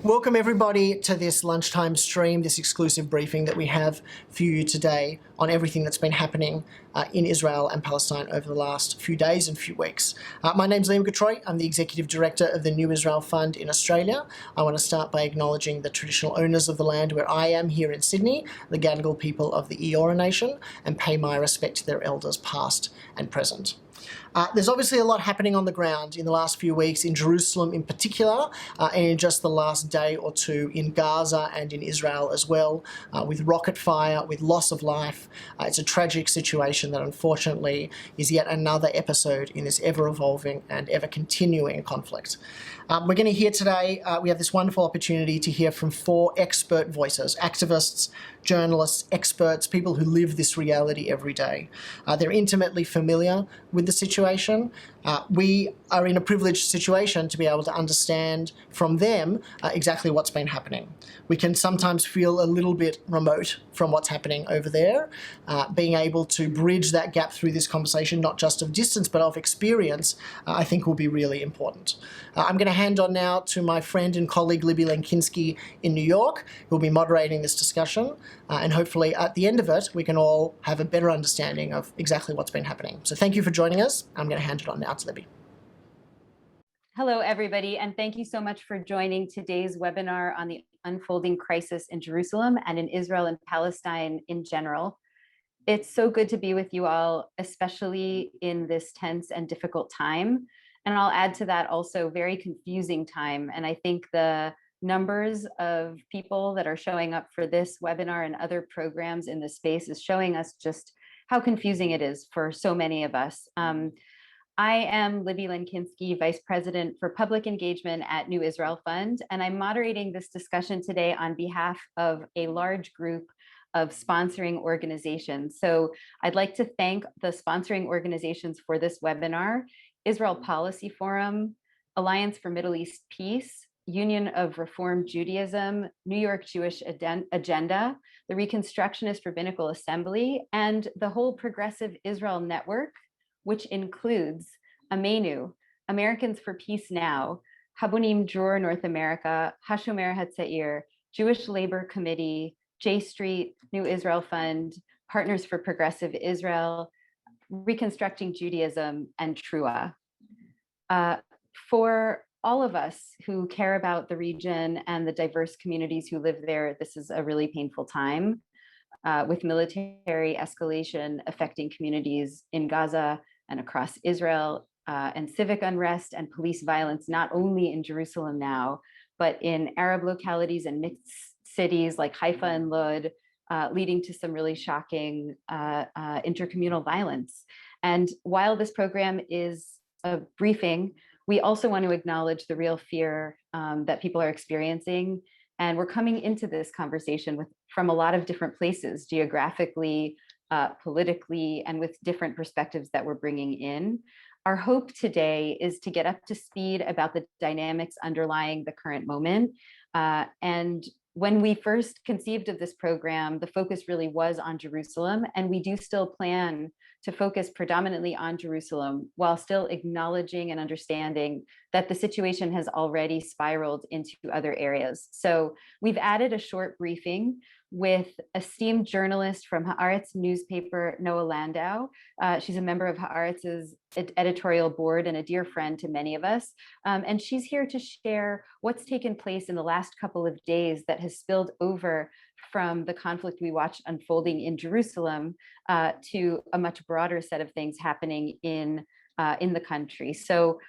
Welcome everybody to this lunchtime stream, this exclusive briefing that we have for you today on everything that's been happening in Israel and Palestine over the last few days and few weeks. My name's Liam Gatroy. I'm the Executive Director of the New Israel Fund in Australia. I want to start by acknowledging the traditional owners of the land where I am here in Sydney, the Gadigal people of the Eora Nation, and pay my respect to their elders past and present. There's obviously a lot happening on the ground in the last few weeks in Jerusalem in particular, and in just the last day or two in Gaza and in Israel as well, with rocket fire, with loss of life. It's a tragic situation that unfortunately is yet another episode in this ever-evolving and ever-continuing conflict. We're going to hear today, we have this wonderful opportunity to hear from 4 expert voices, activists, journalists, experts, people who live this reality every day. They're intimately familiar with the situation. We are in a privileged situation to be able to understand from them exactly what's been happening. We can sometimes feel a little bit remote from what's happening over there. Being able to bridge that gap through this conversation, not just of distance, but of experience, I think will be really important. I'm going to hand on now to my friend and colleague Libby Lenkinski in New York, who will be moderating this discussion. And hopefully at the end of it, we can all have a better understanding of exactly what's been happening. So thank you for joining us. I'm going to hand it on now to Libby. Hello, everybody, and thank you so much for joining today's webinar on the unfolding crisis in Jerusalem and in Israel and Palestine in general. It's so good to be with you all, especially in this tense and difficult time. And I'll add to that also very confusing time. And I think the numbers of people that are showing up for this webinar and other programs in this space is showing us just how confusing it is for so many of us. I am Libby Lenkinski, Vice President for Public Engagement at New Israel Fund, and I'm moderating this discussion today on behalf of a large group of sponsoring organizations. So I'd like to thank the sponsoring organizations for this webinar: Israel Policy Forum, Alliance for Middle East Peace, Union of Reform Judaism, New York Jewish Agenda, the Reconstructionist Rabbinical Assembly, and the whole Progressive Israel Network, which includes Amenu, Americans for Peace Now, Habonim Dror North America, Hashomer Hatzair, Jewish Labor Committee, J Street, New Israel Fund, Partners for Progressive Israel, Reconstructing Judaism, and Trua. For all of us who care about the region and the diverse communities who live there, this is a really painful time, with military escalation affecting communities in Gaza and across Israel, and civic unrest and police violence, not only in Jerusalem now, but in Arab localities and mixed cities like Haifa and Lod, leading to some really shocking intercommunal violence. And while this program is a briefing, we also want to acknowledge the real fear that people are experiencing. And we're coming into this conversation from a lot of different places, geographically, politically, and with different perspectives that we're bringing in. Our hope today is to get up to speed about the dynamics underlying the current moment. And when we first conceived of this program, the focus really was on Jerusalem, and we do still plan to focus predominantly on Jerusalem while still acknowledging and understanding that the situation has already spiraled into other areas. So we've added a short briefing with esteemed journalist from Haaretz newspaper, Noa Landau. She's a member of Haaretz's editorial board and a dear friend to many of us. And she's here to share what's taken place in the last couple of days that has spilled over from the conflict we watched unfolding in Jerusalem to a much broader set of things happening in the country. So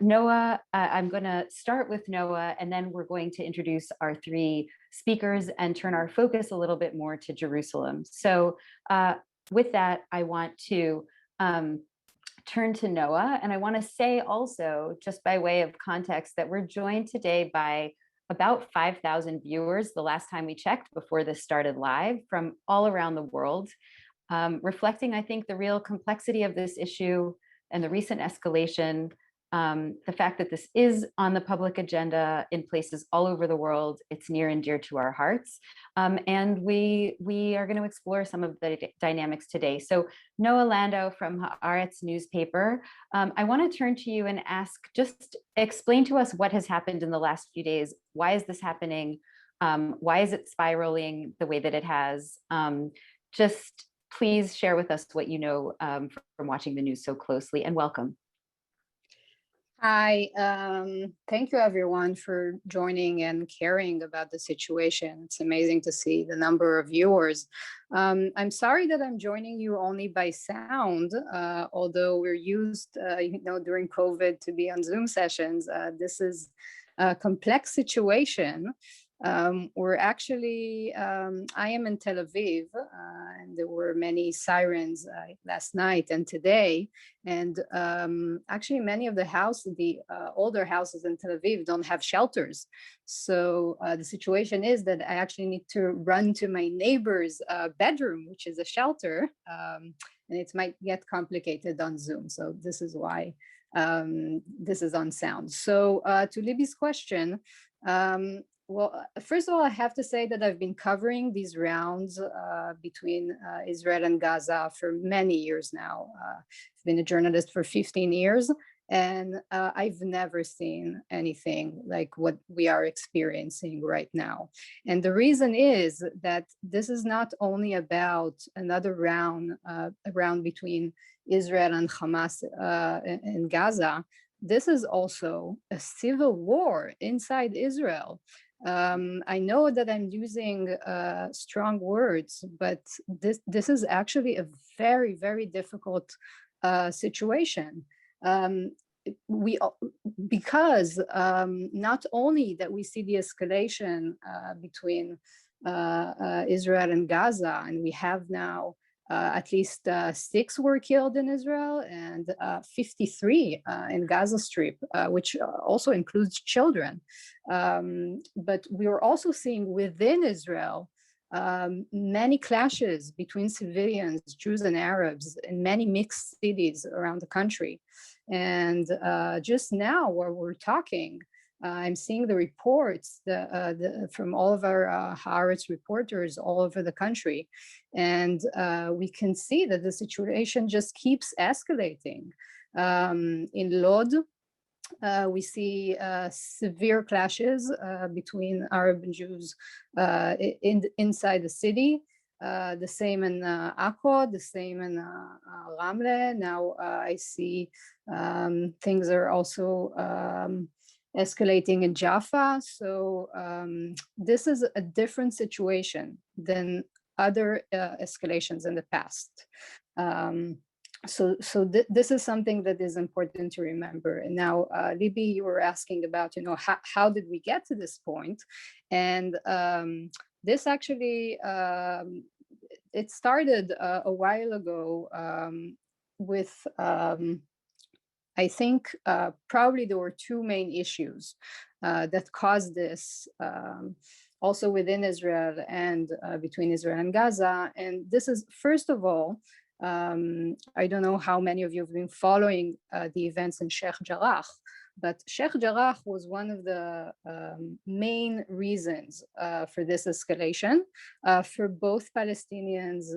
Noa, I'm going to start with Noa, and then we're going to introduce our 3 speakers and turn our focus a little bit more to Jerusalem. So with that, I want to turn to Noa, and I want to say also, just by way of context, that we're joined today by about 5,000 viewers the last time we checked before this started live from all around the world, reflecting, I think, the real complexity of this issue and the recent escalation, The fact that this is on the public agenda in places all over the world, it's near and dear to our hearts. And we are going to explore some of the dynamics today. So Noa Landau from Haaretz newspaper, I want to turn to you and ask, just explain to us what has happened in the last few days. Why is this happening? Why is it spiraling the way that it has? Just please share with us what you know from watching the news so closely, and welcome. Hi, thank you everyone for joining and caring about the situation. It's amazing to see the number of viewers. I'm sorry that I'm joining you only by sound, although we're used, during COVID to be on Zoom sessions. This is a complex situation. We're actually, I am in Tel Aviv, and there were many sirens last night and today. And actually many of the older houses in Tel Aviv don't have shelters. So the situation is that I actually need to run to my neighbor's bedroom, which is a shelter. And it might get complicated on Zoom. So this is why this is on sound. So to Libby's question, well, first of all, I have to say that I've been covering these rounds between Israel and Gaza for many years now. I've been a journalist for 15 years, and I've never seen anything like what we are experiencing right now. And the reason is that this is not only about another round between Israel and Hamas in Gaza. This is also a civil war inside Israel. I know that I'm using strong words, but this is actually a very, very difficult situation. Because not only that we see the escalation between Israel and Gaza, and we have now at least 6 were killed in Israel and 53 in Gaza Strip, which also includes children. But we are also seeing within Israel many clashes between civilians, Jews and Arabs, in many mixed cities around the country. And just now, while we're talking, I'm seeing the reports from all of our Haaretz reporters all over the country. And we can see that the situation just keeps escalating. In Lod, we see severe clashes between Arab and Jews inside the city. The same in Akko, the same in Ramle. Now I see things are also escalating in Jaffa. So this is a different situation than other escalations in the past. This is something that is important to remember. And now, Libby, you were asking about, how did we get to this point? And this actually, it started a while ago with, I think probably there were 2 main issues that caused this, also within Israel and between Israel and Gaza. And this is, first of all, I don't know how many of you have been following the events in Sheikh Jarrah, but Sheikh Jarrah was one of the main reasons for this escalation for both Palestinians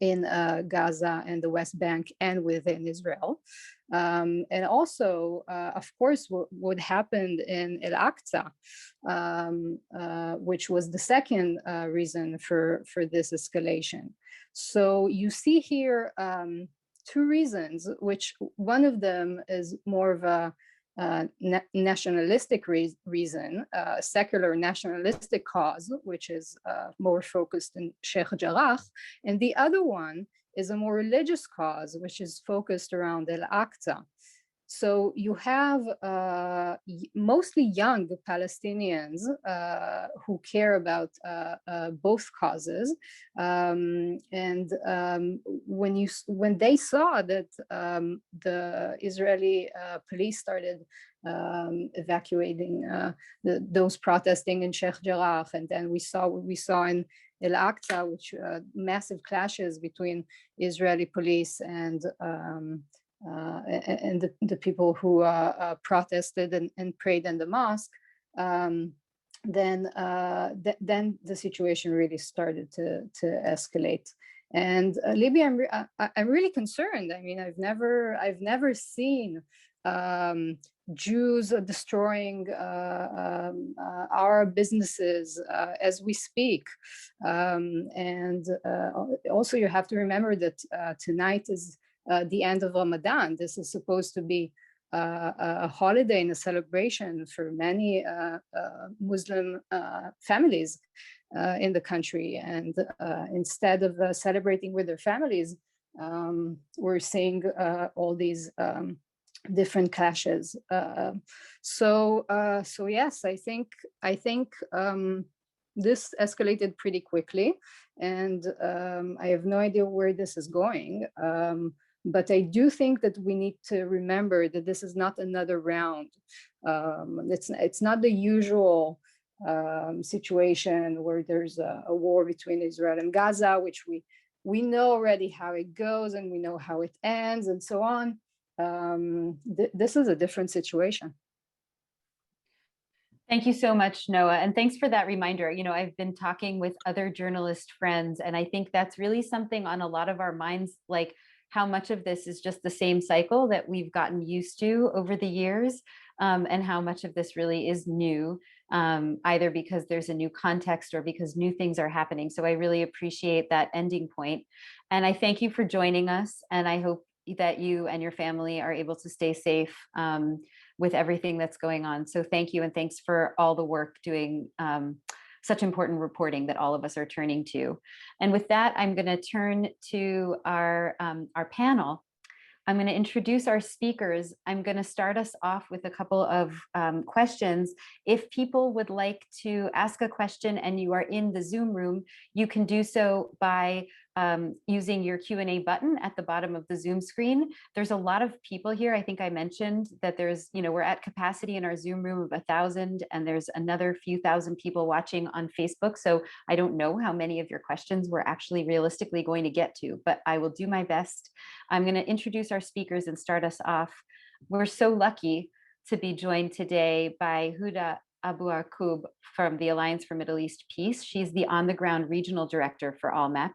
in Gaza and the West Bank and within Israel. And also, of course, what happened in Al-Aqsa, which was the second reason for this escalation. So you see here 2 reasons, which one of them is more of a nationalistic reason, a secular nationalistic cause, which is more focused in Sheikh Jarrah, and the other one is a more religious cause, which is focused around Al-Aqsa. So you have mostly young Palestinians who care about both causes, and when they saw that the Israeli police started evacuating those protesting in Sheikh Jarrah, and then we saw what we saw in Al-Aqsa, which massive clashes between Israeli police and and the people who protested and prayed in the mosque, then the situation really started to escalate. And Libby, I'm really concerned. I mean, I've never seen Jews destroying our businesses as we speak. And also, you have to remember that tonight is the end of Ramadan. This is supposed to be a holiday and a celebration for many Muslim families in the country. And instead of celebrating with their families, we're seeing all these different clashes. So yes, I think this escalated pretty quickly, and I have no idea where this is going. But I do think that we need to remember that this is not another round. It's not the usual situation where there's a war between Israel and Gaza, which we know already how it goes and we know how it ends and so on. This is a different situation. Thank you so much, Noa. And thanks for that reminder. You know, I've been talking with other journalist friends, and I think that's really something on a lot of our minds, like how much of this is just the same cycle that we've gotten used to over the years, and how much of this really is new, either because there's a new context or because new things are happening. So I really appreciate that ending point. And I thank you for joining us. And I hope that you and your family are able to stay safe with everything that's going on. So thank you. And thanks for all the work doing such important reporting that all of us are turning to. And with that, I'm going to turn to our panel. I'm going to introduce our speakers. I'm going to start us off with a couple of questions. If people would like to ask a question and you are in the Zoom room, you can do so by using your Q&A button at the bottom of the Zoom screen. There's a lot of people here. I think I mentioned that there's, you know, we're at capacity in our Zoom room of 1,000, and there's another few thousand people watching on Facebook. So I don't know how many of your questions we're actually realistically going to get to, but I will do my best. I'm going to introduce our speakers and start us off. We're so lucky to be joined today by Huda Abuarqob from the Alliance for Middle East Peace. She's the on-the-ground regional director for ALLMEP.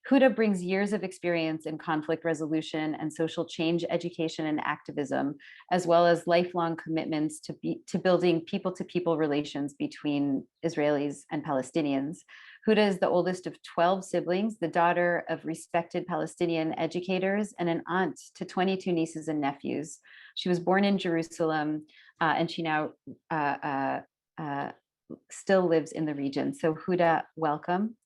Huda brings years of experience in conflict resolution and social change education and activism, as well as lifelong commitments to building people-to-people relations between Israelis and Palestinians. Huda is the oldest of 12 siblings, the daughter of respected Palestinian educators, and an aunt to 22 nieces and nephews. She was born in Jerusalem, and she now still lives in the region. So Huda, welcome.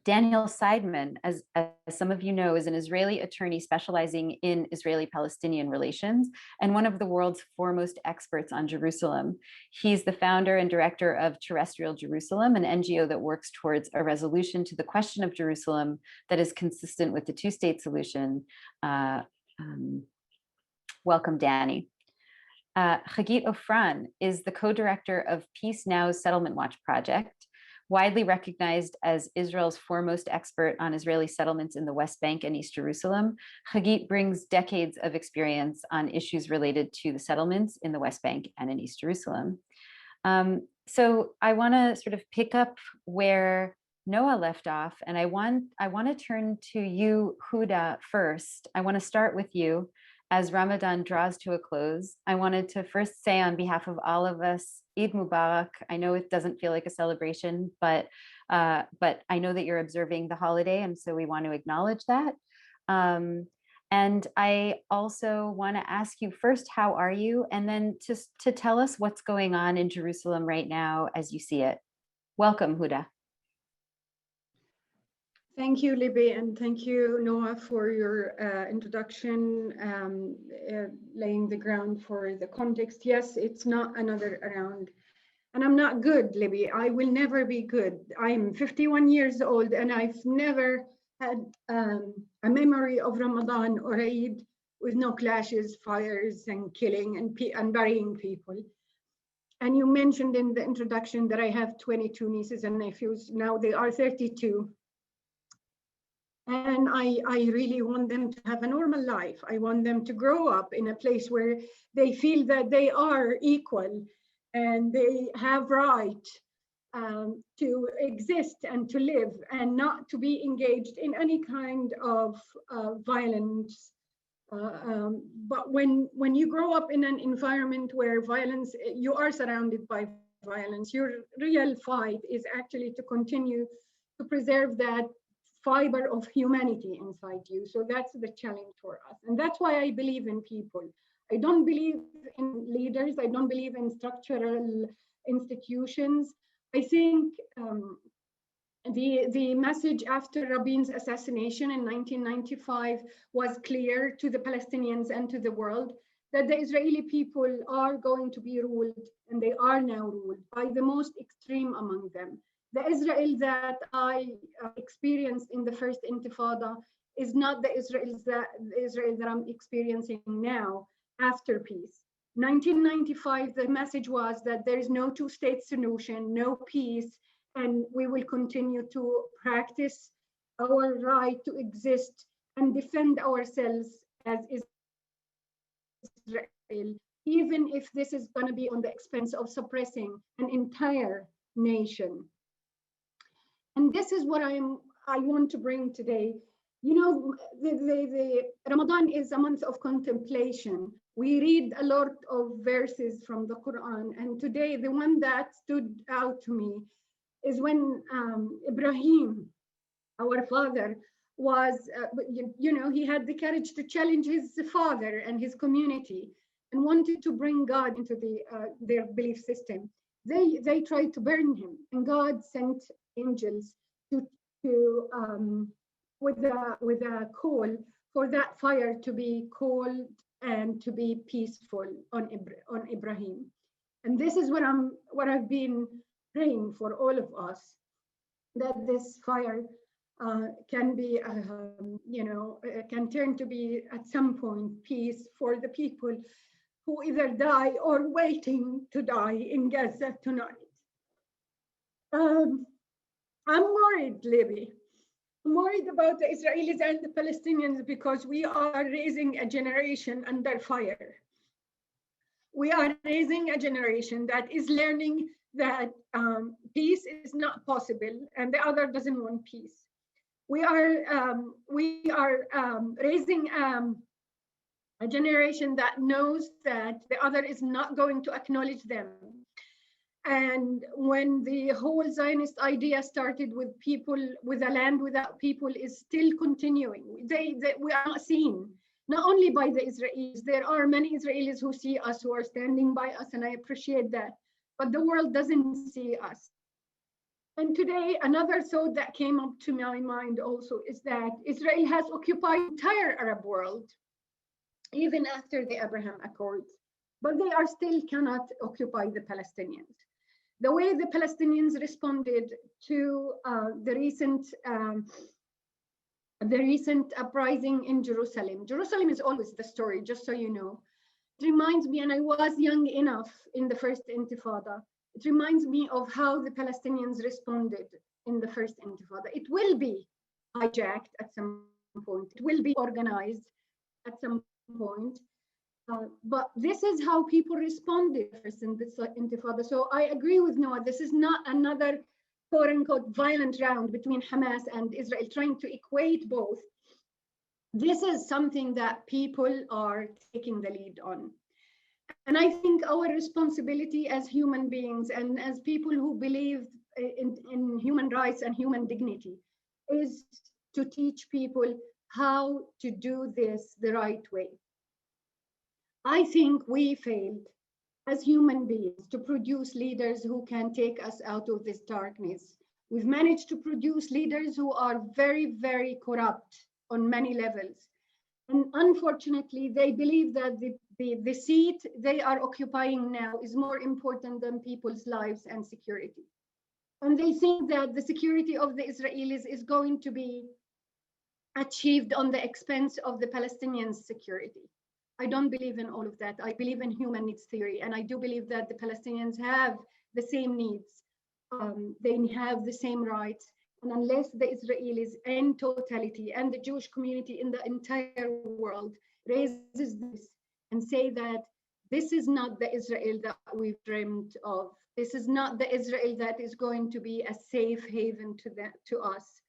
Daniel Seidemann, as some of you know, is an Israeli attorney specializing in Israeli-Palestinian relations and one of the world's foremost experts on Jerusalem. He's the founder and director of Terrestrial Jerusalem, an NGO that works towards a resolution to the question of Jerusalem that is consistent with the two-state solution. Welcome, Danny. Hagit Ofran is the co-director of Peace Now's Settlement Watch project. Widely recognized as Israel's foremost expert on Israeli settlements in the West Bank and East Jerusalem, Hagit brings decades of experience on issues related to the settlements in the West Bank and in East Jerusalem. So I want to sort of pick up where Noa left off, and I want to turn to you, Huda, first. I want to start with you. As Ramadan draws to a close, I wanted to first say on behalf of all of us, Eid Mubarak. I know it doesn't feel like a celebration, but I know that you're observing the holiday, and so we want to acknowledge that. And I also want to ask you first, how are you? And then just to tell us what's going on in Jerusalem right now as you see it. Welcome, Huda. Thank you, Libby, and thank you, Noa, for your introduction, laying the ground for the context. Yes, it's not another round. And I'm not good, Libby. I will never be good. I'm 51 years old, and I've never had a memory of Ramadan or Eid with no clashes, fires, and killing and burying people. And you mentioned in the introduction that I have 22 nieces and nephews. Now they are 32. And I really want them to have a normal life. I want them to grow up in a place where they feel that they are equal and they have right to exist and to live, and not to be engaged in any kind of violence. But when you grow up in an environment where violence, you are surrounded by violence, your real fight is actually to continue to preserve that fiber of humanity inside you. So that's the challenge for us. And that's why I believe in people. I don't believe in leaders. I don't believe in structural institutions. I think the message after Rabin's assassination in 1995 was clear to the Palestinians and to the world that the Israeli people are going to be ruled, and they are now ruled, by the most extreme among them. The Israel that I experienced in the first Intifada is not the Israel that I'm experiencing now after peace. 1995, the message was that there is no two-state solution, no peace, and we will continue to practice our right to exist and defend ourselves as Israel, even if this is going to be on the expense of suppressing an entire nation. And this is what I want to bring today. You know, the Ramadan is a month of contemplation. We read a lot of verses from the Quran, and today the one that stood out to me is when Ibrahim, our father, was, he had the courage to challenge his father and his community and wanted to bring God into their belief system. They tried to burn him, and God sent angels with a call for that fire to be cold and to be peaceful on Ibrahim. And this is what I've been praying for all of us, that this fire can be, can turn to be at some point peace for the people who either die or waiting to die in Gaza tonight. I'm worried, Libby. I'm worried about the Israelis and the Palestinians because we are raising a generation under fire. We are raising a generation that is learning that peace is not possible and the other doesn't want peace. We are raising a generation that knows that the other is not going to acknowledge them. And when the whole Zionist idea started with people, with a land without people, is still continuing. We are not seen, not only by the Israelis. There are many Israelis who see us, who are standing by us, and I appreciate that. But the world doesn't see us. And today, another thought that came up to my mind also is that Israel has occupied the entire Arab world, even after the Abraham Accords, but they are still cannot occupy the Palestinians. The way the Palestinians responded to the recent uprising in Jerusalem. Jerusalem is always the story, just so you know. It reminds me, and I was young enough in the first Intifada, it reminds me of how the Palestinians responded in the first Intifada. It will be hijacked at some point. It will be organized at some point. But this is how people responded in this Intifada. So I agree with Noa. This is not another quote unquote violent round between Hamas and Israel trying to equate both. This is something that people are taking the lead on. And I think our responsibility as human beings and as people who believe in human rights and human dignity is to teach people how to do this the right way. I think we failed as human beings to produce leaders who can take us out of this darkness. We've managed to produce leaders who are very, very corrupt on many levels. And unfortunately, they believe that the seat they are occupying now is more important than people's lives and security. And they think that the security of the Israelis is going to be achieved on the expense of the Palestinians' security. I don't believe in all of that. I believe in human needs theory, and I do believe that the Palestinians have the same needs. They have the same rights, and unless the Israelis in totality and the Jewish community in the entire world raises this and say that this is not the Israel that we've dreamed of. This is not the Israel that is going to be a safe haven to us.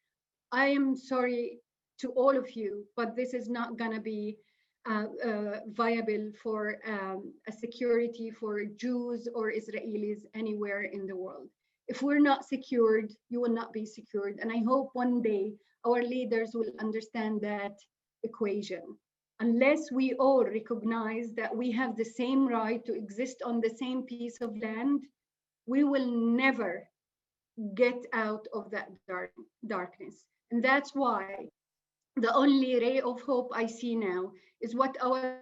I am sorry to all of you, but this is not going to be viable for a security for Jews or Israelis anywhere in the world. If we're not secured, you will not be secured. And I hope one day our leaders will understand that equation. Unless we all recognize that we have the same right to exist on the same piece of land, we will never get out of that darkness. And that's why the only ray of hope I see now is what our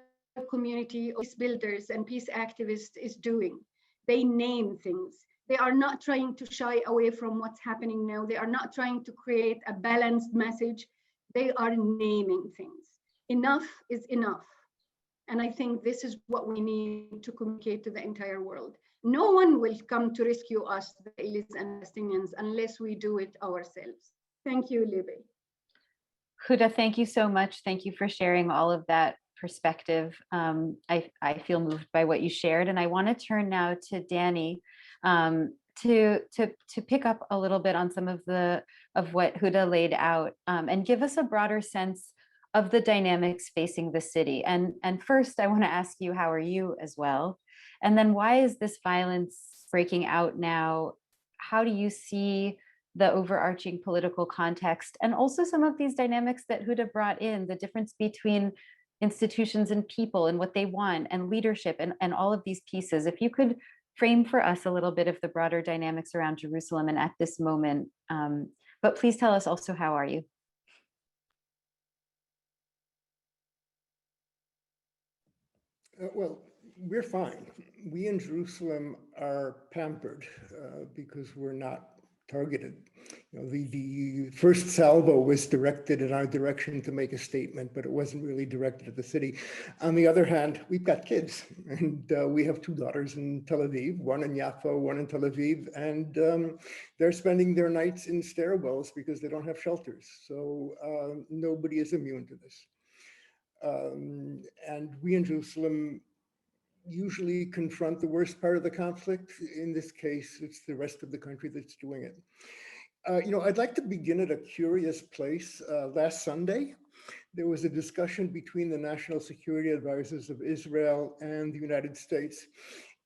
community of peace builders and peace activists is doing. They name things. They are not trying to shy away from what's happening now. They are not trying to create a balanced message. They are naming things. Enough is enough. And I think this is what we need to communicate to the entire world. No one will come to rescue us, the Israelis and Palestinians, unless we do it ourselves. Thank you, Libby. Huda, thank you so much. Thank you for sharing all of that perspective. I feel moved by what you shared, and I want to turn now to Danny to pick up a little bit on some of what Huda laid out and give us a broader sense of the dynamics facing the city. And first, I want to ask you, how are you as well? And then why is this violence breaking out now? How do you see the overarching political context and also some of these dynamics that Huda brought in, the difference between institutions and people and what they want and leadership and all of these pieces? If you could frame for us a little bit of the broader dynamics around Jerusalem and at this moment, but please tell us also, how are you? Well, we're fine. We in Jerusalem are pampered because we're not targeted. You know, the first salvo was directed in our direction to make a statement, but it wasn't really directed at the city. On the other hand, we've got kids, and we have two daughters in Tel Aviv, one in Yaffo, one in Tel Aviv, and they're spending their nights in stairwells because they don't have shelters. So nobody is immune to this. And we in Jerusalem usually confront the worst part of the conflict. In this case, it's the rest of the country that's doing it. You know, I'd like to begin at a curious place. Last Sunday, there was a discussion between the national security advisors of Israel and the United States.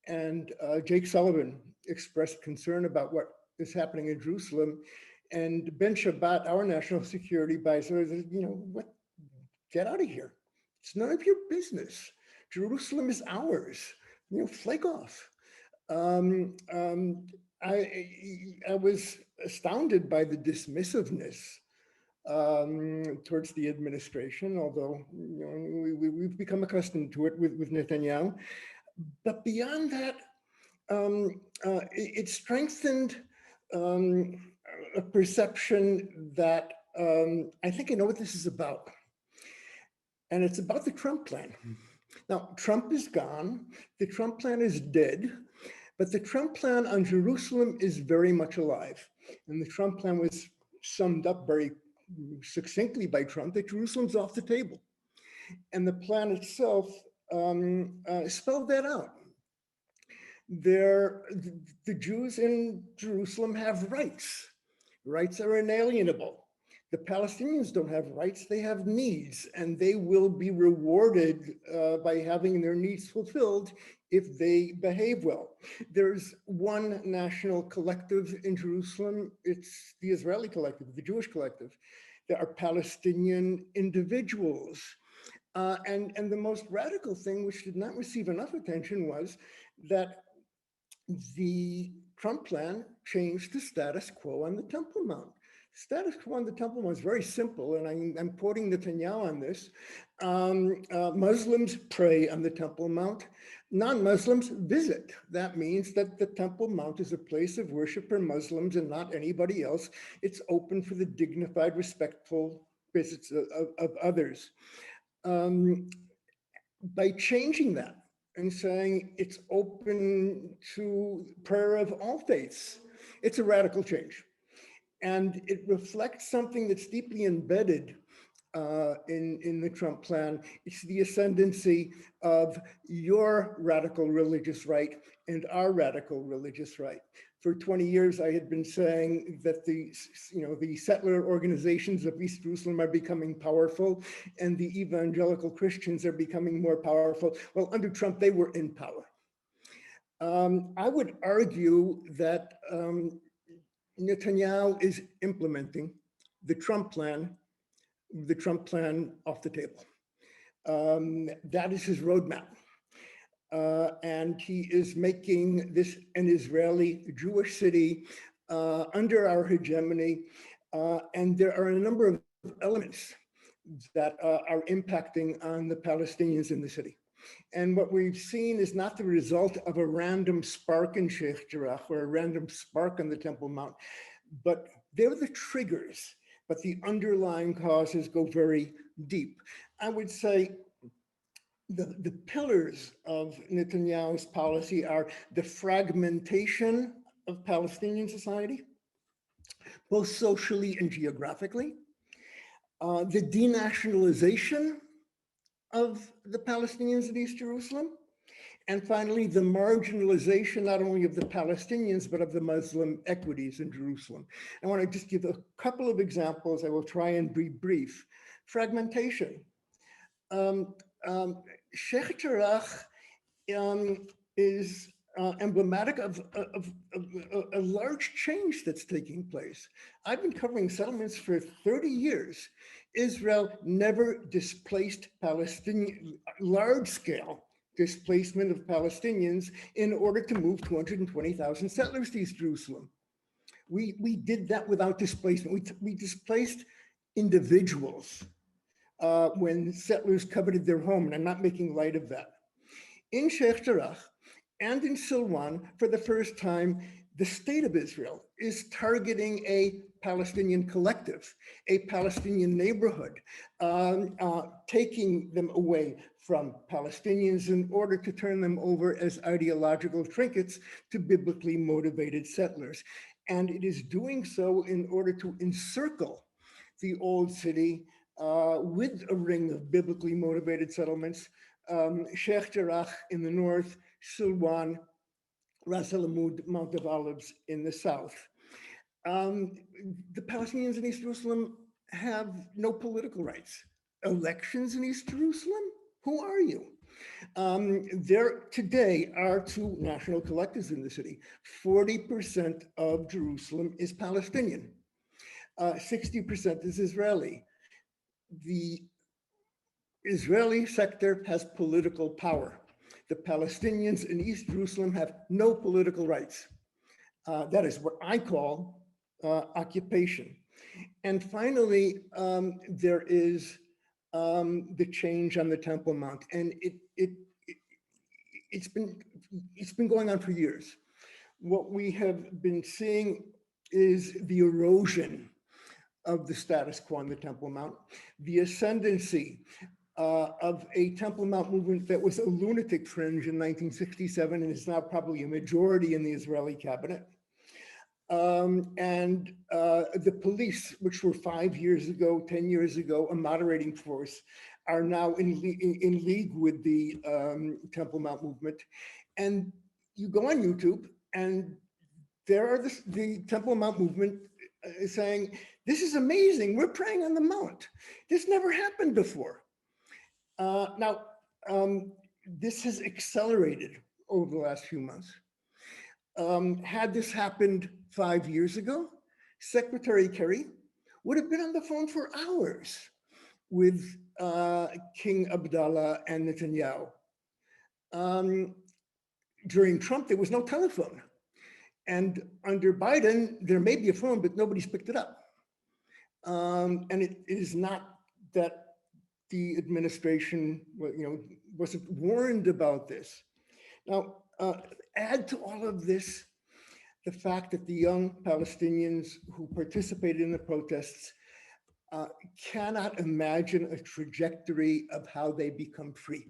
And Jake Sullivan expressed concern about what is happening in Jerusalem. And Ben Shabbat, our national security advisor, said, you know, what? Get out of here. It's none of your business. Jerusalem is ours. You know, flake off. I was astounded by the dismissiveness towards the administration, although you know, we've become accustomed to it with Netanyahu. But beyond that, it strengthened a perception that I think I know what this is about. And it's about the Trump plan. Now, Trump is gone. The Trump plan is dead. But the Trump plan on Jerusalem is very much alive. And the Trump plan was summed up very succinctly by Trump that Jerusalem's off the table. And the plan itself spelled that out. The Jews in Jerusalem have rights. Rights are inalienable. The Palestinians don't have rights, they have needs, and they will be rewarded by having their needs fulfilled if they behave well. There's one national collective in Jerusalem. It's the Israeli collective, the Jewish collective. There are Palestinian individuals. And the most radical thing, which did not receive enough attention, was that the Trump plan changed the status quo on the Temple Mount. Status quo on the Temple Mount is very simple, and I'm quoting Netanyahu on this. Muslims pray on the Temple Mount. Non-Muslims visit. That means that the Temple Mount is a place of worship for Muslims and not anybody else. It's open for the dignified, respectful visits of others. By changing that and saying it's open to prayer of all faiths, it's a radical change. And it reflects something that's deeply embedded in the Trump plan. It's the ascendancy of your radical religious right and our radical religious right. For 20 years, I had been saying that the settler organizations of East Jerusalem are becoming powerful and the evangelical Christians are becoming more powerful. Well, under Trump, they were in power. I would argue that Netanyahu is implementing the Trump plan off the table. That is his roadmap. And he is making this an Israeli Jewish city under our hegemony. And there are a number of elements that are impacting on the Palestinians in the city. And what we've seen is not the result of a random spark in Sheikh Jarrah or a random spark on the Temple Mount, but they're the triggers, but the underlying causes go very deep. I would say the pillars of Netanyahu's policy are the fragmentation of Palestinian society, both socially and geographically, the denationalization of the Palestinians in East Jerusalem, and finally, the marginalization not only of the Palestinians, but of the Muslim equities in Jerusalem. I want to just give a couple of examples. I will try and be brief. Fragmentation. Sheikh Jarrah is emblematic of a large change that's taking place. I've been covering settlements for 30 years. Israel never displaced Palestinian, large-scale displacement of Palestinians in order to move 220,000 settlers to East Jerusalem. We did that without displacement. We displaced individuals when settlers coveted their home, and I'm not making light of that. In Sheikh Jarrah and in Silwan, for the first time, the state of Israel is targeting a Palestinian collective, a Palestinian neighborhood, taking them away from Palestinians in order to turn them over as ideological trinkets to biblically motivated settlers. And it is doing so in order to encircle the old city with a ring of biblically motivated settlements, Sheikh Jarrah in the north, Silwan, Ras El Amud, Mount of Olives in the south. The Palestinians in East Jerusalem have no political rights. Elections in East Jerusalem? Who are you? There today are two national collectives in the city. 40% of Jerusalem is Palestinian. 60% is Israeli. The Israeli sector has political power. The Palestinians in East Jerusalem have no political rights. That is what I call occupation. And finally, there is the change on the Temple Mount, and it's been going on for years. What we have been seeing is the erosion of the status quo on the Temple Mount, the ascendancy of a Temple Mount movement that was a lunatic fringe in 1967 and is now probably a majority in the Israeli cabinet. And the police, which were 5 years ago, 10 years ago, a moderating force, are now in league with the Temple Mount movement. And you go on YouTube and there are the Temple Mount movement saying, this is amazing, we're praying on the Mount. This never happened before. Now, this has accelerated over the last few months. Had this happened 5 years ago, Secretary Kerry would have been on the phone for hours with King Abdullah and Netanyahu. During Trump, there was no telephone. And under Biden, there may be a phone, but nobody's picked it up. And it is not that the administration, wasn't warned about this. Now, add to all of this the fact that the young Palestinians who participated in the protests cannot imagine a trajectory of how they become free.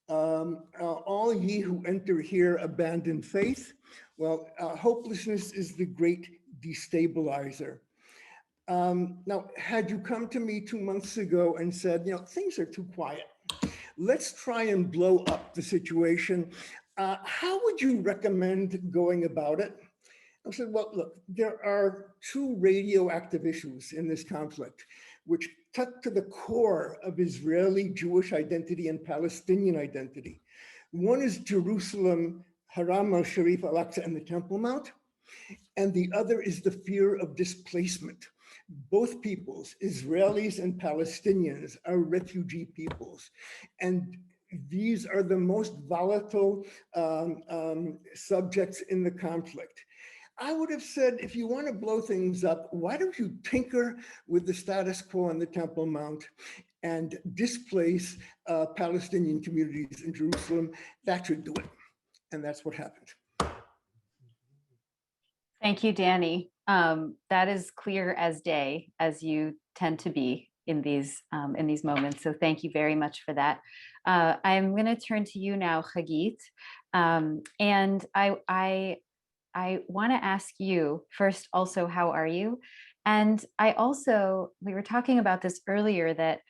All ye who enter here abandon faith. Well, hopelessness is the great destabilizer. Now, had you come to me 2 months ago and said, things are too quiet, let's try and blow up the situation, how would you recommend going about it? I said, well, look, there are two radioactive issues in this conflict, which cut to the core of Israeli Jewish identity and Palestinian identity. One is Jerusalem, Haram al-Sharif, Al-Aqsa, and the Temple Mount. And the other is the fear of displacement. Both peoples, Israelis and Palestinians, are refugee peoples. And these are the most volatile subjects in the conflict. I would have said, if you want to blow things up, why don't you tinker with the status quo on the Temple Mount and displace Palestinian communities in Jerusalem? That should do it. And that's what happened. Thank you, Danny. That is clear as day, as you tend to be in these moments. So thank you very much for that. I'm going to turn to you now, Hagit, and I want to ask you first. Also, how are you? And we were talking about this earlier, that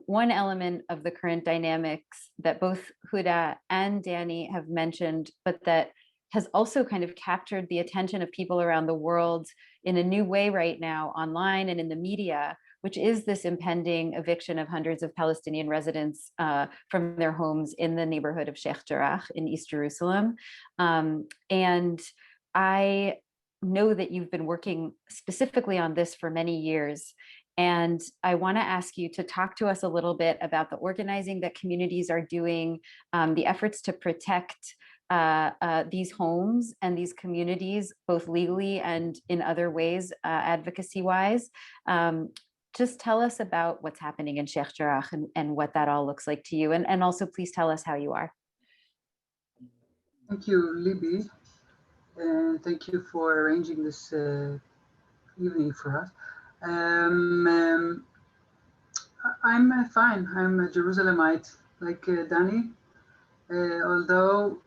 one element of the current dynamics that both Huda and Danny have mentioned, but that has also kind of captured the attention of people around the world in a new way right now, online and in the media, which is this impending eviction of hundreds of Palestinian residents from their homes in the neighborhood of Sheikh Jarrah in East Jerusalem. And I know that you've been working specifically on this for many years. And I want to ask you to talk to us a little bit about the organizing that communities are doing, the efforts to protect these homes and these communities, both legally and in other ways, advocacy-wise. Just tell us about what's happening in Sheikh Jarrah and what that all looks like to you. And also please tell us how you are. Thank you, Libby. And thank you for arranging this evening for us. I'm fine. I'm a Jerusalemite, like Danny, although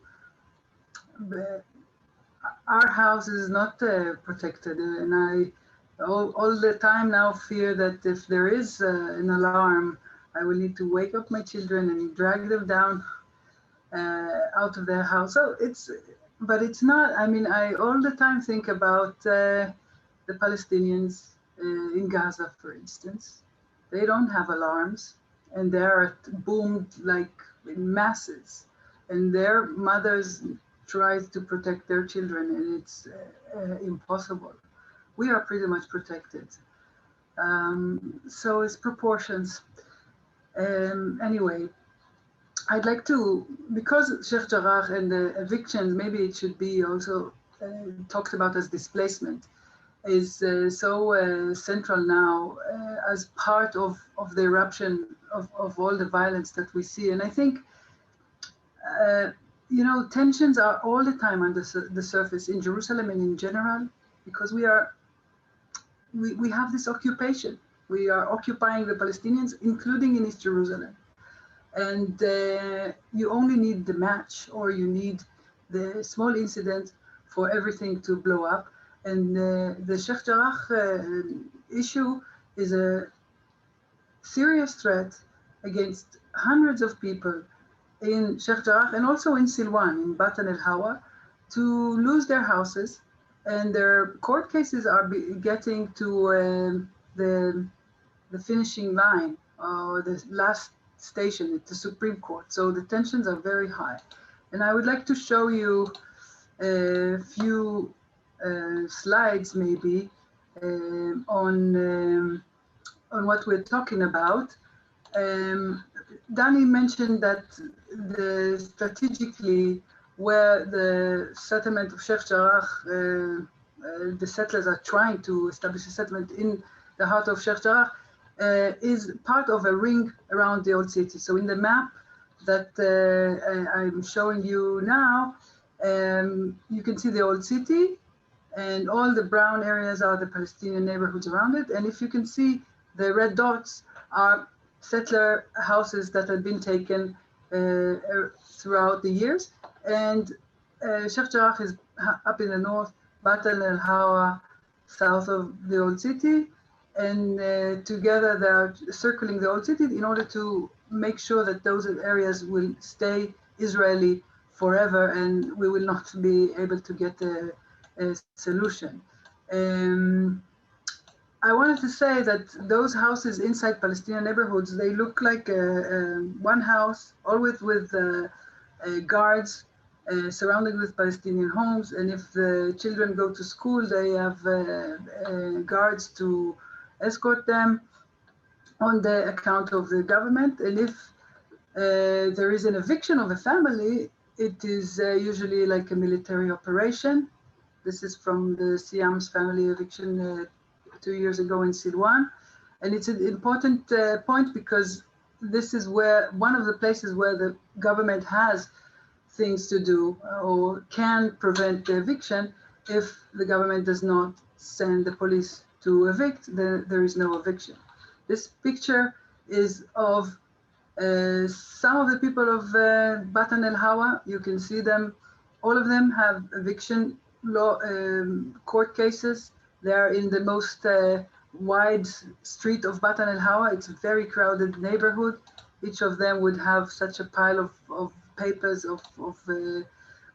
our house is not protected, and I all the time now fear that if there is an alarm, I will need to wake up my children and drag them down out of their house. So but it's not. I mean, I all the time think about the Palestinians in Gaza, for instance. They don't have alarms, and they are boomed like in masses, and their mothers try to protect their children, and it's impossible. We are pretty much protected. So it's proportions. Anyway, I'd like to, because Sheikh Jarrah and the evictions, maybe it should be also talked about as displacement, is so central now as part of the eruption of all the violence that we see. And I think, tensions are all the time on the surface in Jerusalem and in general, because we have this occupation. We are occupying the Palestinians, including in East Jerusalem. And you only need the match, or you need the small incident for everything to blow up. And the Sheikh Jarrah issue is a serious threat against hundreds of people in Sheikh Jarrah and also in Silwan, in Batan el-Hawa, to lose their houses. And their court cases are getting to the finishing line, or the last station at the Supreme Court. So the tensions are very high. And I would like to show you a few slides maybe on what we're talking about. Danny mentioned that strategically where the settlement of Sheikh Jarrah, the settlers are trying to establish a settlement in the heart of Sheikh Jarrah, is part of a ring around the old city. So in the map that I'm showing you now, you can see the old city, and all the brown areas are the Palestinian neighborhoods around it. And if you can see, the red dots are settler houses that have been taken throughout the years. And Sheikh Jarrah is up in the north, Batan el-Hawa south of the old city, and together they are circling the old city in order to make sure that those areas will stay Israeli forever, and we will not be able to get a solution. I wanted to say that those houses inside Palestinian neighborhoods, they look like one house, always with guards surrounded with Palestinian homes. And if the children go to school, they have guards to escort them on the account of the government. And if there is an eviction of a family, it is usually like a military operation. This is from the Siam's family eviction 2 years ago in Silwan. And it's an important point because this is where one of the places where the government has things to do or can prevent the eviction. If the government does not send the police to evict, then there is no eviction. This picture is of some of the people of Batan el Hawa. You can see them, all of them have eviction law court cases. They are in the most wide street of Batan el Hawa. It's a very crowded neighborhood. Each of them would have such a pile of papers of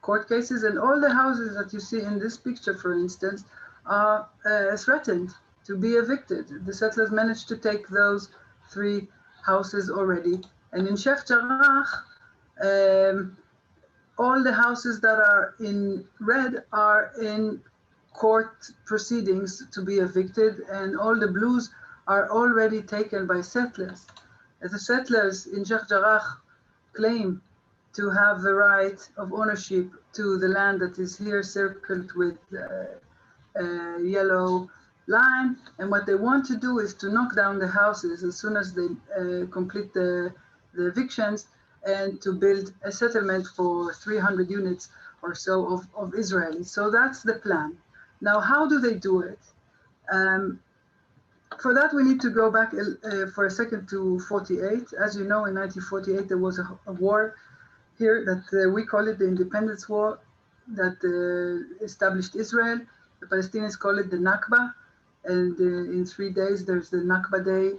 court cases. And all the houses that you see in this picture, for instance, are threatened to be evicted. The settlers managed to take those 3 houses already. And in Sheikh Jarrah, all the houses that are in red are in court proceedings to be evicted, and all the blues are already taken by settlers. As the settlers in Sheikh Jarrah claim to have the right of ownership to the land that is here circled with a yellow line, and what they want to do is to knock down the houses as soon as they complete the evictions, and to build a settlement for 300 units or so of Israelis. So that's the plan. Now, how do they do it? For that, we need to go back for a second to 48. As you know, in 1948, there was a war here that we call it the Independence War that established Israel. The Palestinians call it the Nakba. And in 3 days, there's the Nakba Day,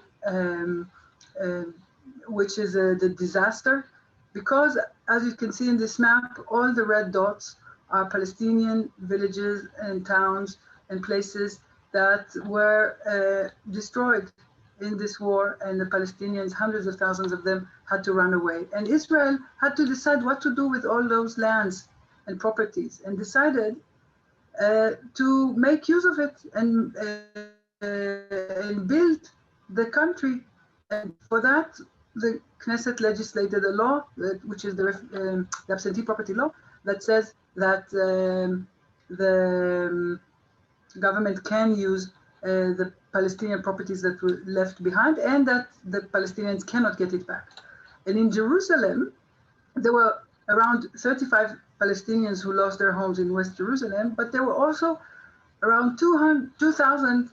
which is the disaster. Because, as you can see in this map, all the red dots are Palestinian villages and towns and places that were destroyed in this war, and the Palestinians, hundreds of thousands of them, had to run away. And Israel had to decide what to do with all those lands and properties, and decided to make use of it and build the country. And for that, the Knesset legislated a law, which is the absentee property law, that says that the government can use the Palestinian properties that were left behind, and that the Palestinians cannot get it back. And in Jerusalem, there were around 35 Palestinians who lost their homes in West Jerusalem, but there were also around 2,000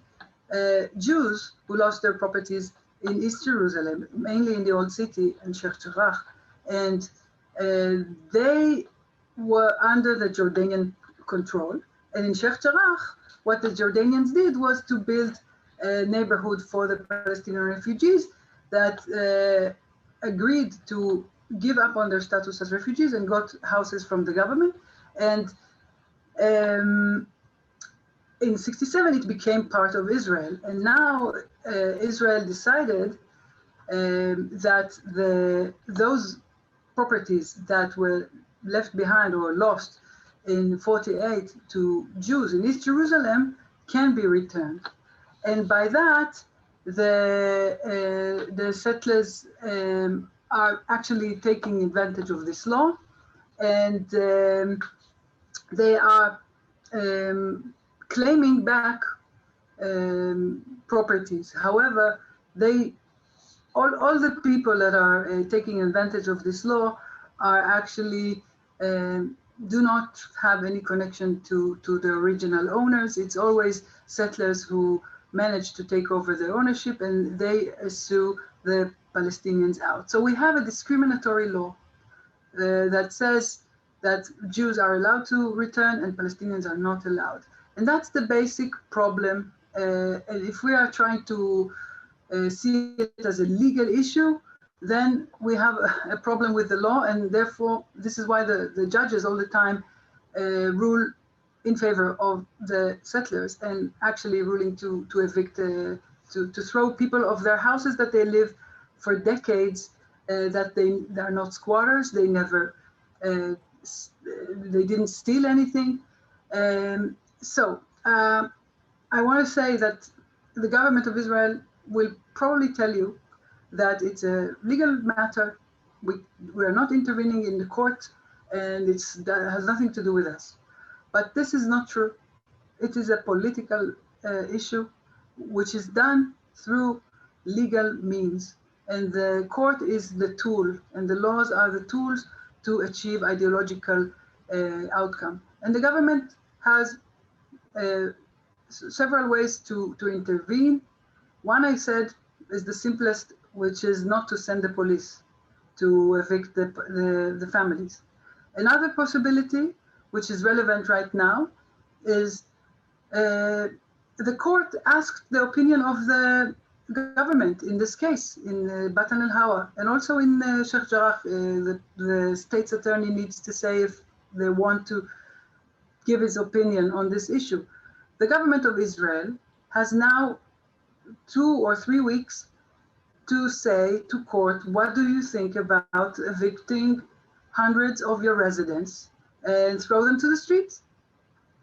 Jews who lost their properties in East Jerusalem, mainly in the old city in Sheikh Jarrah. And they were under the Jordanian control. And in Sheikh Jarrah, what the Jordanians did was to build a neighborhood for the Palestinian refugees that agreed to give up on their status as refugees and got houses from the government. And in 67, it became part of Israel. And now Israel decided that those properties that were left behind or lost in 48 to Jews in East Jerusalem can be returned. And by that, the settlers are actually taking advantage of this law, and they are claiming back properties. However, all the people that are taking advantage of this law are actually do not have any connection to the original owners. It's always settlers who manage to take over the ownership, and they sue the Palestinians out. So we have a discriminatory law that says that Jews are allowed to return and Palestinians are not allowed. And that's the basic problem. And if we are trying to see it as a legal issue, then we have a problem with the law, and therefore this is why the judges all the time rule in favor of the settlers and actually ruling to evict, to throw people off their houses that they live for decades, that they are not squatters, they never, they didn't steal anything. So I want to say that the government of Israel will probably tell you that it's a legal matter. We are not intervening in the court, and that has nothing to do with us. But this is not true. It is a political issue, which is done through legal means. And the court is the tool, and the laws are the tools to achieve ideological outcome. And the government has several ways to intervene. One, I said, is the simplest, which is not to send the police to evict the families. Another possibility, which is relevant right now, is the court asked the opinion of the government in this case, in Batan al-Hawa, and also in Sheikh Jarrah. The state's attorney needs to say if they want to give his opinion on this issue. The government of Israel has now 2 or 3 weeks to say to court, what do you think about evicting hundreds of your residents and throw them to the streets?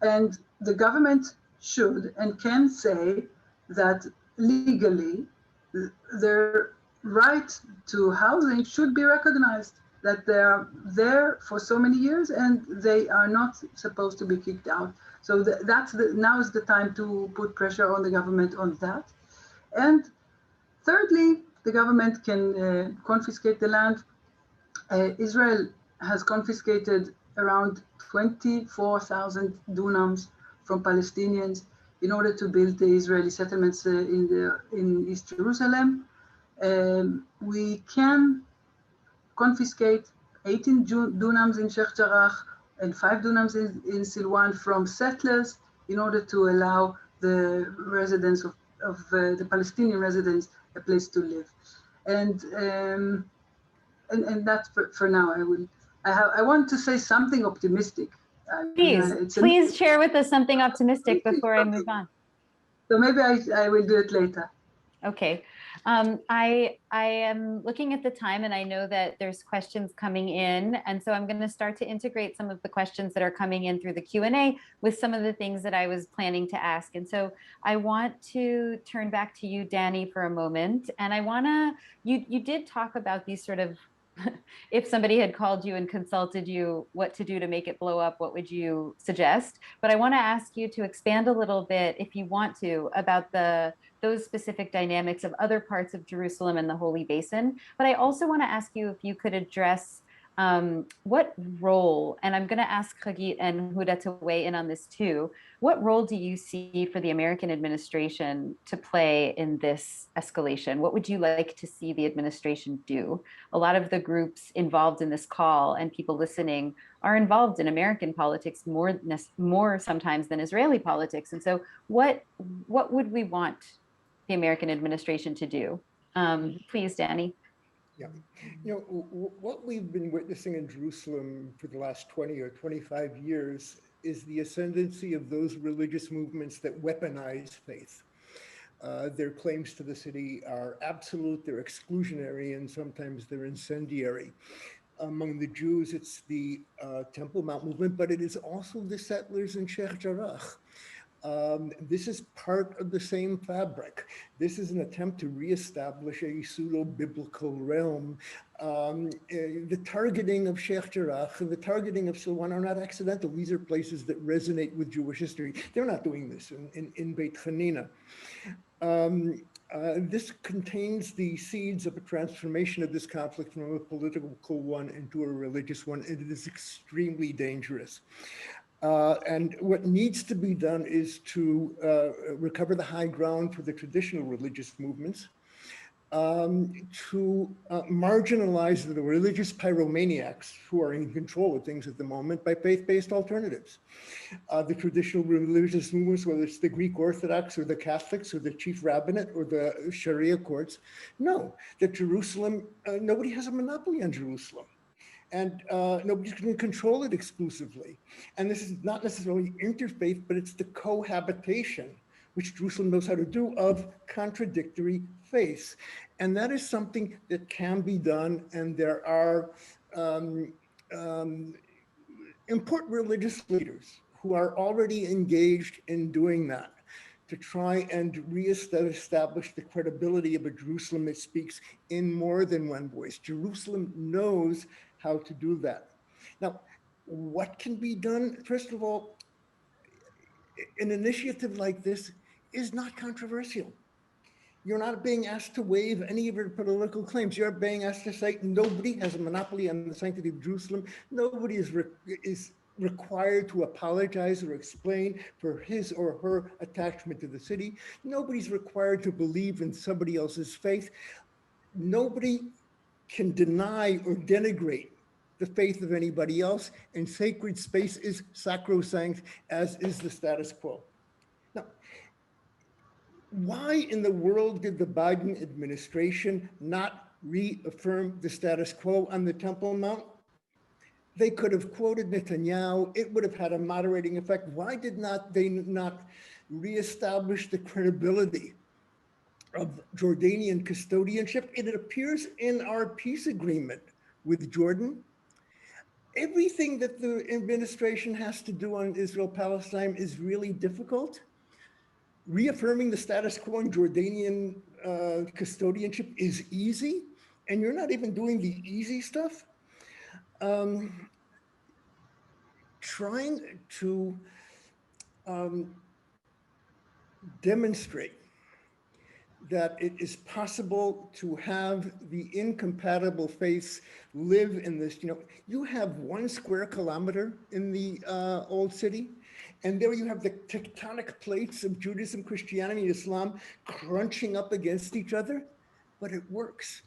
And the government should and can say that legally their right to housing should be recognized, that they are there for so many years and they are not supposed to be kicked out. So now is the time to put pressure on the government on that. And thirdly, the government can confiscate the land. Israel has confiscated around 24,000 dunams from Palestinians in order to build the Israeli settlements in East Jerusalem. We can confiscate 18 dunams in Sheikh Jarrah and 5 dunams in Silwan from settlers in order to allow the residents of the Palestinian residents a place to live. And that's for now. I want to say something optimistic. Please share with us something optimistic before I move on. So maybe I will do it later. Okay. I am looking at the time, and I know that there's questions coming in. And so I'm going to start to integrate some of the questions that are coming in through the Q&A with some of the things that I was planning to ask. And so I want to turn back to you, Danny, for a moment. And I want to, you did talk about these sort of, if somebody had called you and consulted you what to do to make it blow up, what would you suggest? But I want to ask you to expand a little bit, if you want to, about those specific dynamics of other parts of Jerusalem and the Holy Basin. But I also want to ask you if you could address what role, and I'm going to ask Hagit and Huda to weigh in on this too, what role do you see for the American administration to play in this escalation? What would you like to see the administration do? A lot of the groups involved in this call and people listening are involved in American politics more sometimes than Israeli politics. And so what would we want the American administration to do? Please, Danny. Yeah, you know, what we've been witnessing in Jerusalem for the last 20 or 25 years is the ascendancy of those religious movements that weaponize faith. Their claims to the city are absolute, they're exclusionary, and sometimes they're incendiary. Among the Jews, it's the Temple Mount movement, but it is also the settlers in Sheikh Jarrah. This is part of the same fabric. This is an attempt to reestablish a pseudo-biblical realm. The targeting of Sheikh Jarrah and the targeting of Silwan are not accidental. These are places that resonate with Jewish history. They're not doing this in Beit Hanina. This contains the seeds of a transformation of this conflict from a political one into a religious one, and it is extremely dangerous. And what needs to be done is to recover the high ground for the traditional religious movements, to marginalize the religious pyromaniacs who are in control of things at the moment by faith-based alternatives. The traditional religious movements, whether it's the Greek Orthodox or the Catholics or the chief rabbinate or the Sharia courts, know that Jerusalem, nobody has a monopoly on Jerusalem. And nobody's going to control it exclusively. And this is not necessarily interfaith, but it's the cohabitation, which Jerusalem knows how to do, of contradictory faiths. And that is something that can be done. And there are important religious leaders who are already engaged in doing that, to try and reestablish the credibility of a Jerusalem that speaks in more than one voice. Jerusalem knows how to do that. Now, what can be done? First of all, an initiative like this is not controversial. You're not being asked to waive any of your political claims. You're being asked to say nobody has a monopoly on the sanctity of Jerusalem. Nobody is required to apologize or explain for his or her attachment to the city. Nobody's required to believe in somebody else's faith. Nobody can deny or denigrate the faith of anybody else, and sacred space is sacrosanct, as is the status quo. Now, why in the world did the Biden administration not reaffirm the status quo on the Temple Mount? They could have quoted Netanyahu. It would have had a moderating effect. Why did they not reestablish the credibility of Jordanian custodianship? It appears in our peace agreement with Jordan. Everything that the administration has to do on Israel-Palestine is really difficult. Reaffirming the status quo in Jordanian custodianship is easy, and you're not even doing the easy stuff. Trying to demonstrate that it is possible to have the incompatible faiths live in this, you have 1 square kilometer in the old city, and there you have the tectonic plates of Judaism, Christianity, and Islam crunching up against each other, but it works,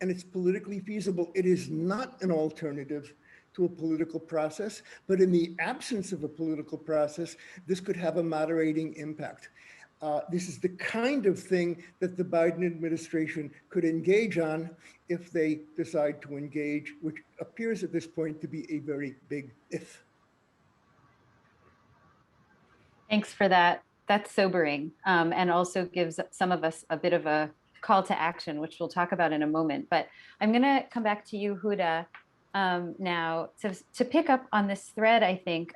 and it's politically feasible. It is not an alternative to a political process, but in the absence of a political process, this could have a moderating impact. This is the kind of thing that the Biden administration could engage on if they decide to engage, which appears at this point to be a very big if. Thanks for that. That's sobering, and also gives some of us a bit of a call to action, which we'll talk about in a moment. But I'm going to come back to you, Huda, now to pick up on this thread. I think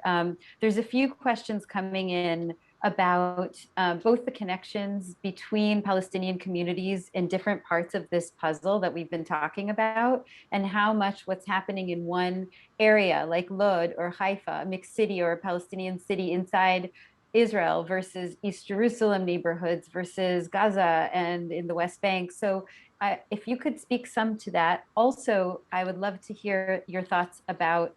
there's a few questions coming in about both the connections between Palestinian communities in different parts of this puzzle that we've been talking about, and how much what's happening in one area like Lod or Haifa, a mixed city or a Palestinian city inside Israel, versus East Jerusalem neighborhoods versus Gaza and in the West Bank. So if you could speak some to that. Also, I would love to hear your thoughts about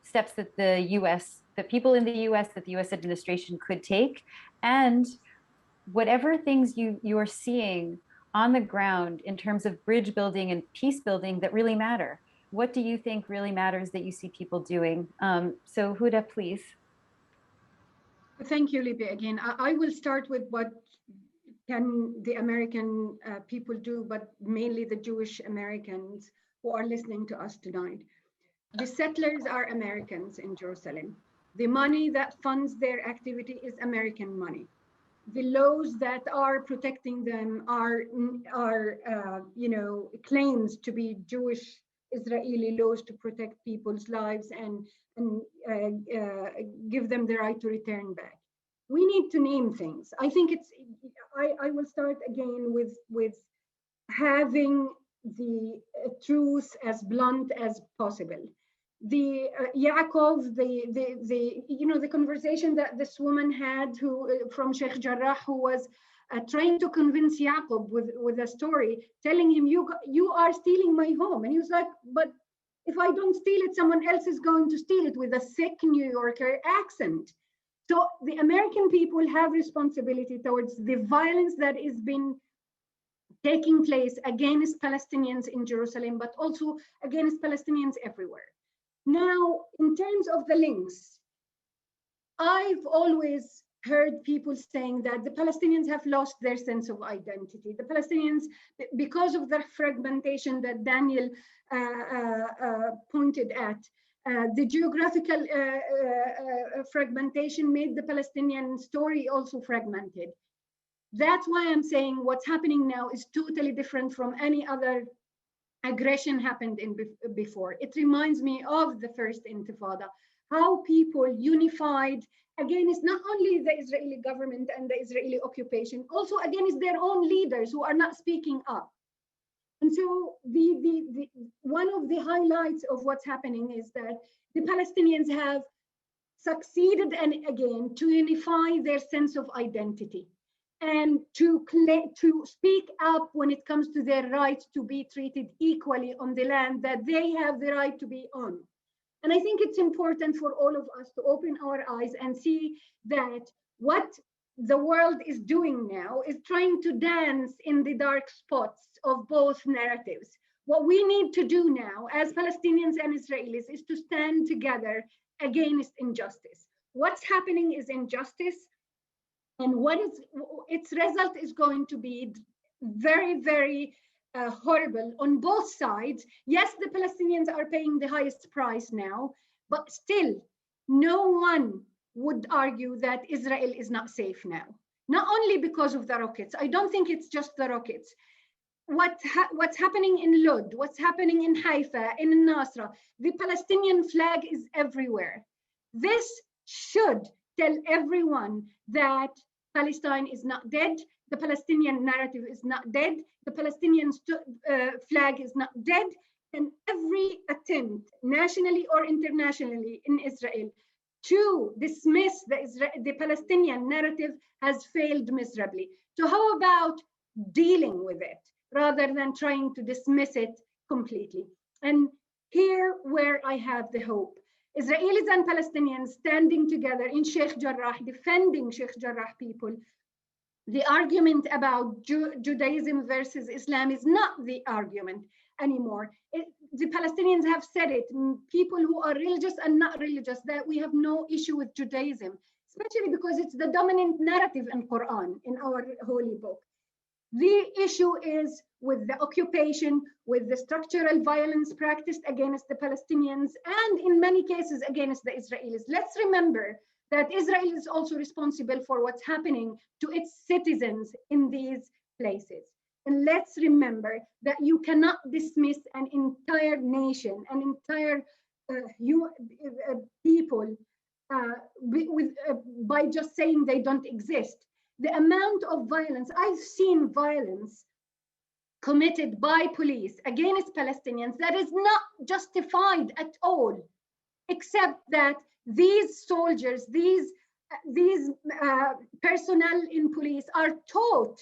steps that that people in the US, that the US administration could take, and whatever things you are seeing on the ground in terms of bridge building and peace building that really matter. What do you think really matters that you see people doing? So Huda, please. Thank you, Libby. Again, I will start with what can the American people do, but mainly the Jewish Americans who are listening to us tonight. The settlers are Americans in Jerusalem. The money that funds their activity is American money. The laws that are protecting them are claims to be Jewish Israeli laws to protect people's lives and give them the right to return back. We need to name things. I think I will start again with having the truth as blunt as possible. The Yaakov, the conversation that this woman had from Sheikh Jarrah, who was trying to convince Yaakov with a story, telling him, you are stealing my home. And he was like, but if I don't steal it, someone else is going to steal it, with a thick New Yorker accent. So the American people have responsibility towards the violence that is being taking place against Palestinians in Jerusalem, but also against Palestinians everywhere. Now, in terms of the links, I've always heard people saying that the Palestinians have lost their sense of identity. The Palestinians, because of the fragmentation that Daniel pointed at, the geographical fragmentation made the Palestinian story also fragmented. That's why I'm saying what's happening now is totally different from any other aggression happened in before. It reminds me of the first Intifada, how people unified against not only the Israeli government and the Israeli occupation, also against their own leaders who are not speaking up. And so one of the highlights of what's happening is that the Palestinians have succeeded and again to unify their sense of identity and to speak up when it comes to their right to be treated equally on the land that they have the right to be on. And I think it's important for all of us to open our eyes and see that what the world is doing now is trying to dance in the dark spots of both narratives. What we need to do now as Palestinians and Israelis is to stand together against injustice. What's happening is injustice, and its result is going to be very, very horrible on both sides. Yes, the Palestinians are paying the highest price now, but still, no one would argue that Israel is not safe now. Not only because of the rockets. I don't think it's just the rockets. What's happening in Lod, what's happening in Haifa, in Nasra, the Palestinian flag is everywhere. This should tell everyone that Palestine is not dead, the Palestinian narrative is not dead, the Palestinian flag is not dead, and every attempt, nationally or internationally in Israel, to dismiss the Palestinian narrative has failed miserably. So how about dealing with it rather than trying to dismiss it completely? And here where I have the hope. Israelis and Palestinians standing together in Sheikh Jarrah, defending Sheikh Jarrah people. The argument about Judaism versus Islam is not the argument anymore. The Palestinians have said it, people who are religious and not religious, that we have no issue with Judaism, especially because it's the dominant narrative in Quran, in our holy book. The issue is with the occupation, with the structural violence practiced against the Palestinians, and in many cases against the Israelis. Let's remember that Israel is also responsible for what's happening to its citizens in these places. And let's remember that you cannot dismiss an entire nation, an entire people by just saying they don't exist. The amount of violence, I've seen violence committed by police against Palestinians that is not justified at all, except that these soldiers, these personnel in police are taught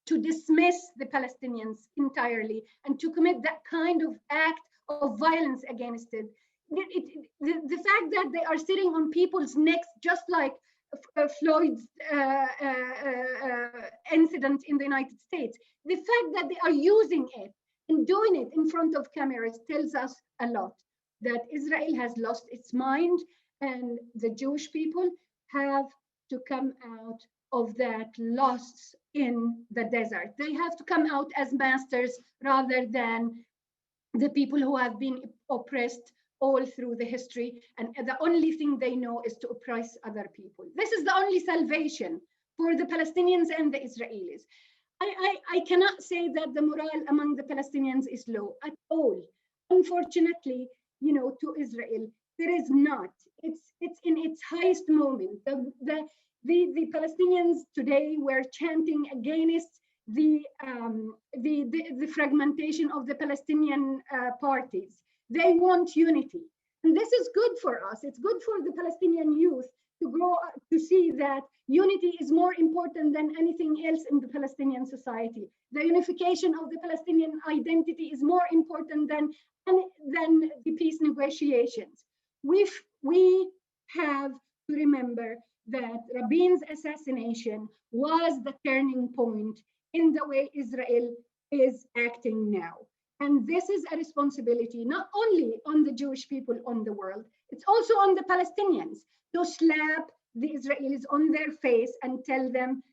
to dismiss the Palestinians entirely and to commit that kind of act of violence against it. The fact that they are sitting on people's necks, just like Floyd's incident in the United States, the fact that they are using it and doing it in front of cameras tells us a lot, that Israel has lost its mind and the Jewish people have to come out of that loss in the desert. They have to come out as masters rather than the people who have been oppressed all through the history, and the only thing they know is to oppress other people. This is the only salvation for the Palestinians and the Israelis. I cannot say that the morale among the Palestinians is low at all. Unfortunately, to Israel, there is not. It's in its highest moment. The Palestinians today were chanting against the fragmentation of the Palestinian parties. They want unity. And this is good for us. It's good for the Palestinian youth to grow up to see that unity is more important than anything else in the Palestinian society. The unification of the Palestinian identity is more important than the peace negotiations. We have to remember that Rabin's assassination was the turning point in the way Israel is acting now. And this is a responsibility not only on the Jewish people on the world, it's also on the Palestinians to slap the Israelis on their face and tell them,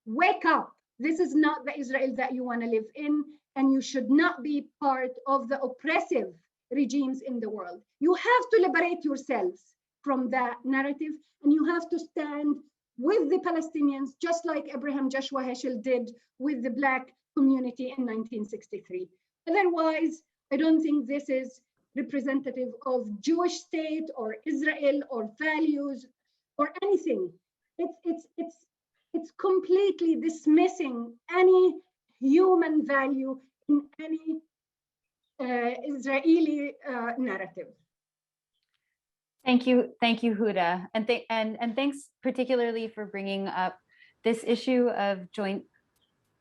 wake up, this is not the Israel that you want to live in, and you should not be part of the oppressive regimes in the world. You have to liberate yourselves from that narrative, and you have to stand with the Palestinians, just like Abraham Joshua Heschel did with the Black community in 1963. Otherwise, I don't think this is representative of Jewish state or Israel or values or anything. It's completely dismissing any human value in any Israeli narrative. Thank you, Huda, and thanks particularly for bringing up this issue of joint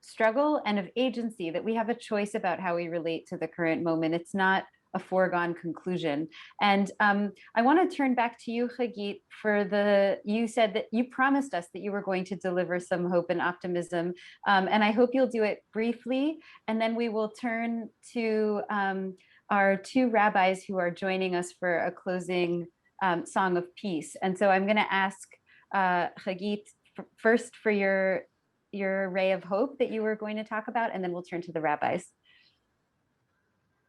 struggle and of agency, that we have a choice about how we relate to the current moment. It's not a foregone conclusion. And I want to turn back to you, Hagit, you said that you promised us that you were going to deliver some hope and optimism, and I hope you'll do it briefly, and then we will turn to our two rabbis who are joining us for a closing song of peace. And so I'm going to ask Hagit first for your ray of hope that you were going to talk about, and then we'll turn to the rabbis.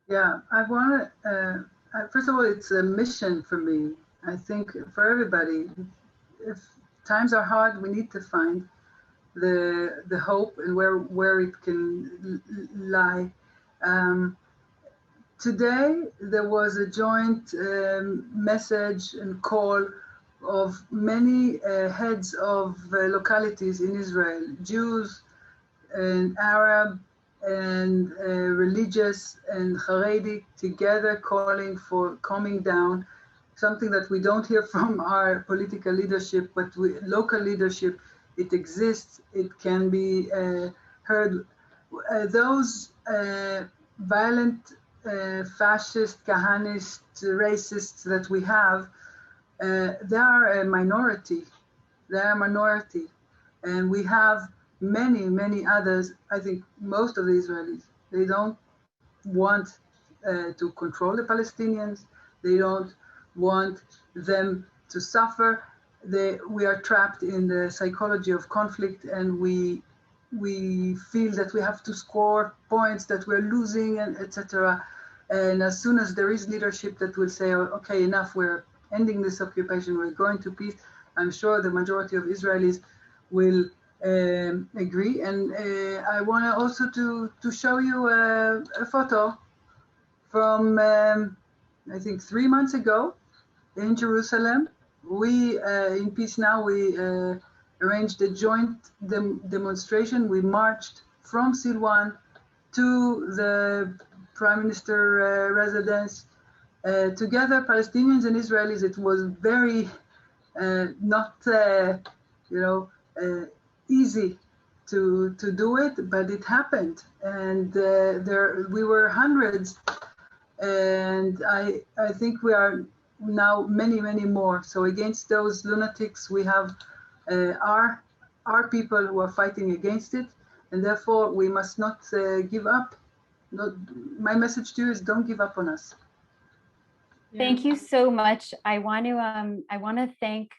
Yeah, I want to, first of all, it's a mission for me. I think for everybody, if times are hard, we need to find the hope and where it can lie. Today, there was a joint message and call of many heads of localities in Israel, Jews and Arab and religious and Haredi, together calling for calming down, something that we don't hear from our political leadership, but local leadership, it exists, it can be heard. Those violent, fascist, Kahanist, racists that we have, they are a minority. They are a minority. And we have many others. I think most of the Israelis, they don't want to control the Palestinians. They don't want them to suffer. We are trapped in the psychology of conflict, and we feel that we have to score points, that we're losing, and etc. And as soon as there is leadership that will say, okay, enough, we're ending this occupation, we're going to peace, I'm sure the majority of Israelis will agree. And I want to also to show you a photo from, I think 3 months ago in Jerusalem. We, in Peace Now, we arranged a joint demonstration. We marched from Silwan to the Prime Minister residence. Together, Palestinians and Israelis. It was very not, easy to do it, but it happened, and we were hundreds, and I think we are now many more. So against those lunatics, we have our people who are fighting against it, and therefore we must not give up. My message to you is, don't give up on us. Thank you so much. I want to thank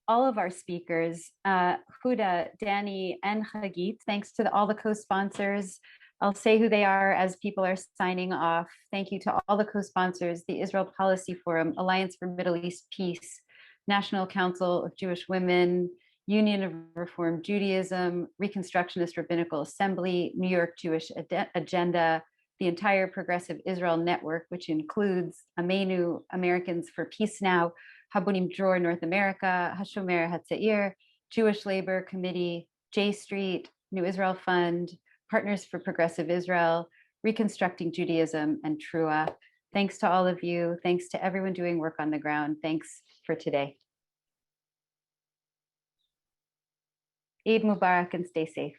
all of our speakers, Huda, Danny, and Hagit. Thanks to all the co-sponsors. I'll say who they are as people are signing off. Thank you to all the co-sponsors: the Israel Policy Forum, Alliance for Middle East Peace, National Council of Jewish Women, Union of Reform Judaism, Reconstructionist Rabbinical Assembly, New York Jewish Agenda, the entire Progressive Israel Network, which includes Amenu, Americans for Peace Now, Habunim Dror North America, Hashomer Hatzair, Jewish Labor Committee, J Street, New Israel Fund, Partners for Progressive Israel, Reconstructing Judaism, and Trua. Thanks to all of you. Thanks to everyone doing work on the ground. Thanks for today. Eid Mubarak and stay safe.